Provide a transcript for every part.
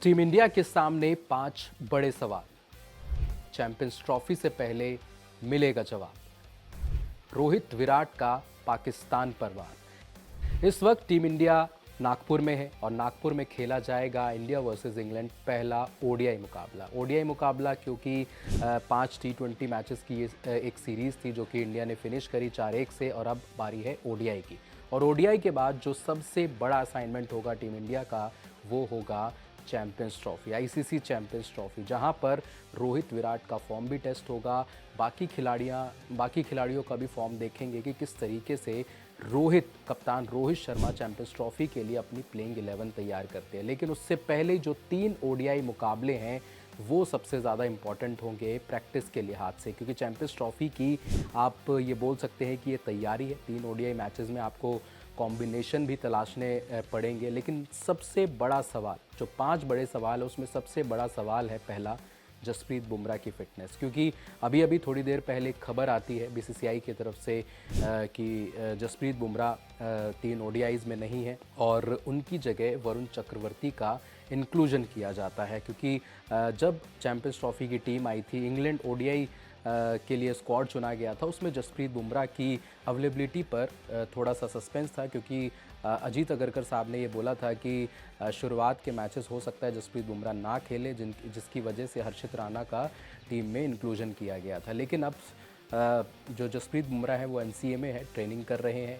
Team India के सामने 5 बड़े सवाल। चैंपियंस ट्रॉफी से पहले मिलेगा जवाब। रोहित विराट का पाकिस्तान पर वार। इस वक्त टीम इंडिया नागपुर में है और नागपुर में खेला जाएगा इंडिया वर्सेस इंग्लैंड पहला ओडीआई मुकाबला। ओडीआई मुकाबला क्योंकि 5 टी20 मैचेस की ये एक सीरीज़ थी जो कि इंडिया ने फिनिश करी 4-1 से, और अब बारी है ओडीआई की। और ओडीआई के बाद जो सबसे बड़ा असाइनमेंट होगा टीम इंडिया का वो होगा champions trophy, ICC champions trophy, जहां पर रोहित विराट का फॉर्म भी टेस्ट होगा। बाकी खिलाड़ियों का भी फॉर्म देखेंगे कि किस तरीके से कप्तान रोहित शर्मा चैंपियंस ट्रॉफी के लिए अपनी प्लेइंग 11 तैयार करते हैं। लेकिन उससे पहले जो 3 ओडीआई मुकाबले हैं वो सबसे ज़्यादा इंपॉर्टेंट होंगे प्रैक्टिस के लिहाज से, क्योंकि चैंपियंस ट्रॉफी की आप ये बोल सकते हैं कि ये तैयारी है। 3 ओडीआई मैचेस में आपको कॉम्बिनेशन भी तलाशने पड़ेंगे। लेकिन सबसे बड़ा सवाल, जो 5 बड़े सवाल है उसमें सबसे बड़ा सवाल है पहला, जसप्रीत बुमराह की फ़िटनेस। क्योंकि अभी थोड़ी देर पहले एक खबर आती है बीसीसीआई की तरफ से कि जसप्रीत बुमराह 3 ओडीआईज़ में नहीं है और उनकी जगह वरुण चक्रवर्ती का इंक्लूजन किया जाता है। क्योंकि जब चैंपियंस ट्रॉफी की टीम आई थी, इंग्लैंड ओडीआई के लिए स्क्वाड चुना गया था, उसमें जसप्रीत बुमराह की अवेलेबिलिटी पर थोड़ा सा सस्पेंस था। क्योंकि अजीत अगरकर साहब ने ये बोला था कि शुरुआत के मैचेस हो सकता है जसप्रीत बुमराह ना खेले, जिसकी वजह से हर्षित राणा का टीम में इंक्लूजन किया गया था। लेकिन अब जो जसप्रीत बुमराह है वो एनसीए में है, ट्रेनिंग कर रहे हैं,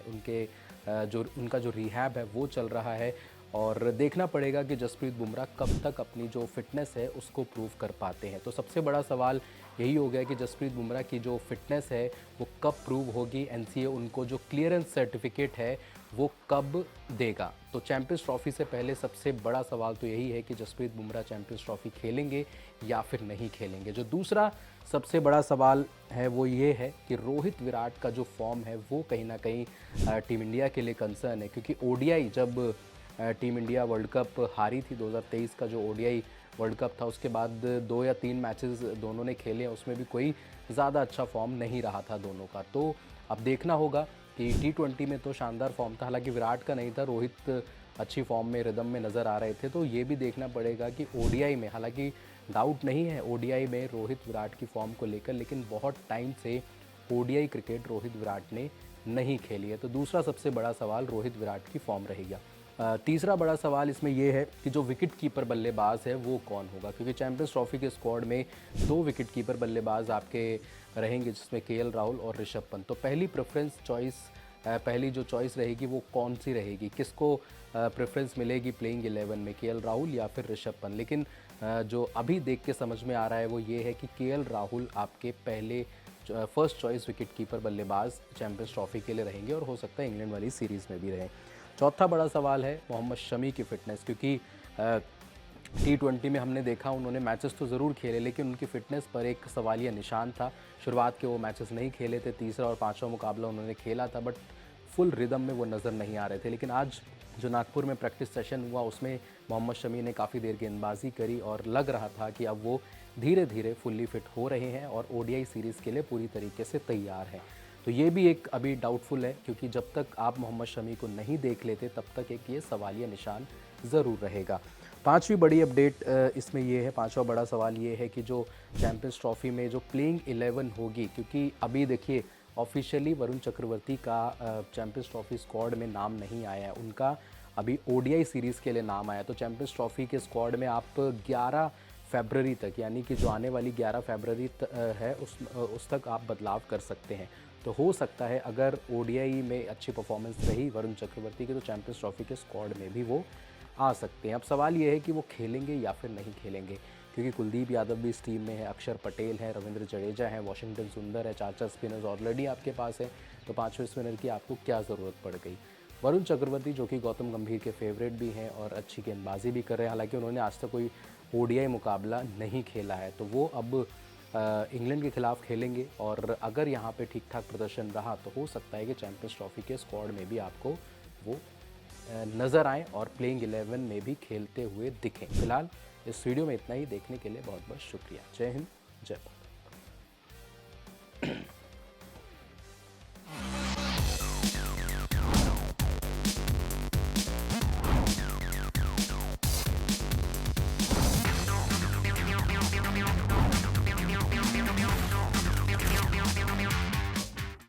उनका जो रिहैब है वो चल रहा है। और देखना पड़ेगा कि जसप्रीत बुमराह कब तक अपनी जो फिटनेस है उसको प्रूव कर पाते हैं। तो सबसे बड़ा सवाल यही हो गया कि जसप्रीत बुमराह की जो फिटनेस है वो कब प्रूव होगी, एनसीए उनको जो क्लियरेंस सर्टिफिकेट है वो कब देगा। तो चैंपियंस ट्रॉफी से पहले सबसे बड़ा सवाल तो यही है कि जसप्रीत बुमराह चैंपियंस ट्रॉफी खेलेंगे या फिर नहीं खेलेंगे। जो दूसरा सबसे बड़ा सवाल है वो ये है कि रोहित विराट का जो फॉर्म है वो कहीं ना कहीं टीम इंडिया के लिए कंसर्न है। क्योंकि ओडीआई जब टीम इंडिया वर्ल्ड कप हारी थी, 2023 का जो ओडीआई वर्ल्ड कप था, उसके बाद 2 या 3 मैचेस दोनों ने खेले, उसमें भी कोई ज़्यादा अच्छा फॉर्म नहीं रहा था दोनों का। तो अब देखना होगा कि टी20 में तो शानदार फॉर्म था, हालांकि विराट का नहीं था, रोहित अच्छी फॉर्म में, रिदम में नज़र आ रहे थे। तो ये भी देखना पड़ेगा कि ओडीआई में, हालांकि डाउट नहीं है ओडीआई में रोहित विराट की फॉर्म को लेकर, लेकिन बहुत टाइम से ओडीआई क्रिकेट रोहित विराट ने नहीं खेली है। तो दूसरा सबसे बड़ा सवाल रोहित विराट की फॉर्म रहेगा। तीसरा बड़ा सवाल इसमें यह है कि जो विकेट कीपर बल्लेबाज है वो कौन होगा, क्योंकि चैंपियंस ट्रॉफी के स्क्वाड में 2 विकेट कीपर बल्लेबाज आपके रहेंगे, जिसमें केएल राहुल और ऋषभ पंत। तो पहली जो चॉइस रहेगी वो कौन सी रहेगी, किसको प्रेफरेंस मिलेगी प्लेइंग 11 में, केएल राहुल या फिर ऋषभ पंत। लेकिन जो अभी देख के समझ में आ रहा है वो ये है कि केएल राहुल आपके पहले फर्स्ट चॉइस विकेट कीपर बल्लेबाज चैंपियंस ट्रॉफी के लिए रहेंगे और हो सकता है इंग्लैंड वाली सीरीज़ में भी रहें। चौथा बड़ा सवाल है मोहम्मद शमी की फ़िटनेस, क्योंकि टी20 में हमने देखा उन्होंने मैचेस तो ज़रूर खेले लेकिन उनकी फ़िटनेस पर एक सवालिया निशान था। शुरुआत के वो मैचेस नहीं खेले थे, तीसरा और पांचवा मुकाबला उन्होंने खेला था, बट फुल रिदम में वो नज़र नहीं आ रहे थे। लेकिन आज जो नागपुर में प्रैक्टिस सेशन हुआ उसमें मोहम्मद शमी ने काफ़ी देर गेंदबाजी करी और लग रहा था कि अब वो धीरे धीरे फुल्ली फिट हो रहे हैं और ओडीआई सीरीज़ के लिए पूरी तरीके से तैयार हैं। तो ये भी एक अभी डाउटफुल है, क्योंकि जब तक आप मोहम्मद शमी को नहीं देख लेते तब तक एक ये सवालिया निशान ज़रूर रहेगा। पांचवी बड़ी अपडेट इसमें ये है, पांचवा बड़ा सवाल ये है कि जो चैंपियंस ट्रॉफी में जो प्लेइंग 11 होगी, क्योंकि अभी देखिए ऑफिशियली वरुण चक्रवर्ती का चैंपियंस ट्रॉफी स्क्वाड में नाम नहीं आया है, उनका अभी ओडीआई सीरीज़ के लिए नाम आया। तो चैंपियंस ट्रॉफी के स्क्वाड में आप 11 फरवरी तक, यानी कि जो आने वाली 11 फरवरी है उस तक आप बदलाव कर सकते हैं। तो हो सकता है अगर ओडीआई में अच्छी परफॉर्मेंस रही वरुण चक्रवर्ती की तो चैंपियंस ट्रॉफी के स्क्वाड में भी वो आ सकते हैं। अब सवाल ये है कि वो खेलेंगे या फिर नहीं खेलेंगे, क्योंकि कुलदीप यादव भी इस टीम में है, अक्षर पटेल है, रविंद्र जडेजा है, वाशिंगटन सुंदर है, 4 स्पिनर्स ऑलरेडी आपके पास है। तो 5वें स्पिनर की आपको क्या ज़रूरत पड़ गई। वरुण चक्रवर्ती जो कि गौतम गंभीर के फेवरेट भी हैं और अच्छी गेंदबाजी भी कर रहे हैं, हालांकि उन्होंने आज तक कोई ओडीआई मुकाबला नहीं खेला है, तो वो अब इंग्लैंड के खिलाफ खेलेंगे और अगर यहाँ पे ठीक ठाक प्रदर्शन रहा तो हो सकता है कि चैंपियंस ट्रॉफी के स्क्वाड में भी आपको वो नज़र आएँ और प्लेइंग 11 में भी खेलते हुए दिखें। फिलहाल इस वीडियो में इतना ही, देखने के लिए बहुत बहुत शुक्रिया। जय हिंद, जय भारत।